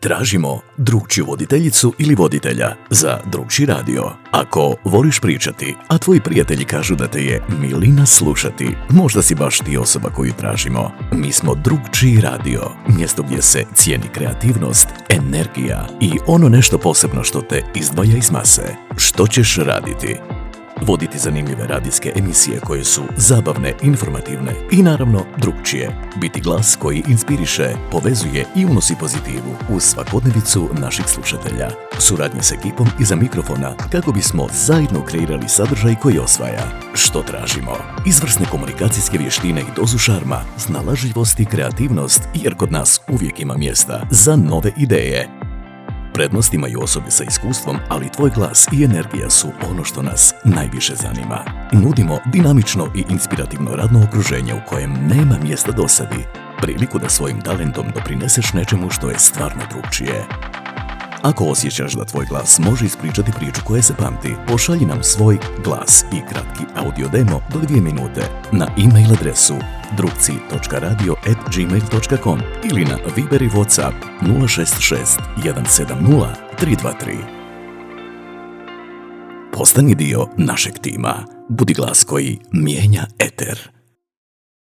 Tražimo drugčiju voditeljicu ili voditelja za Drugčiji radio. Ako voliš pričati, a tvoji prijatelji kažu da te je milina slušati, možda si baš ti osoba koju tražimo. Mi smo Drugčiji radio, mjesto gdje se cijeni kreativnost, energija i ono nešto posebno što te izdvaja iz mase. Što ćeš raditi? Voditi zanimljive radijske emisije koje su zabavne, informativne i naravno drugčije. Biti glas koji inspiriše, povezuje i unosi pozitivu u svakodnevicu naših slušatelja. Suradnje s ekipom iza mikrofona kako bismo zajedno kreirali sadržaj koji osvaja. Što tražimo? Izvrsne komunikacijske vještine i dozu šarma, snalažljivost i kreativnost, jer kod nas uvijek ima mjesta za nove ideje. Prednost imaju osobe sa iskustvom, ali tvoj glas i energija su ono što nas najviše zanima. Nudimo dinamično i inspirativno radno okruženje u kojem nema mjesta dosadi. Priliku da svojim talentom doprineseš nečemu što je stvarno drugčije. Ako osjećaš da tvoj glas može ispričati priču koja se pamti, pošalji nam svoj glas i kratki audio demo do 2 minute na e-mail adresu drugci.radio@gmail.com ili na Viber i WhatsApp 066 170 323. Postani dio našeg tima. Budi glas koji mijenja eter.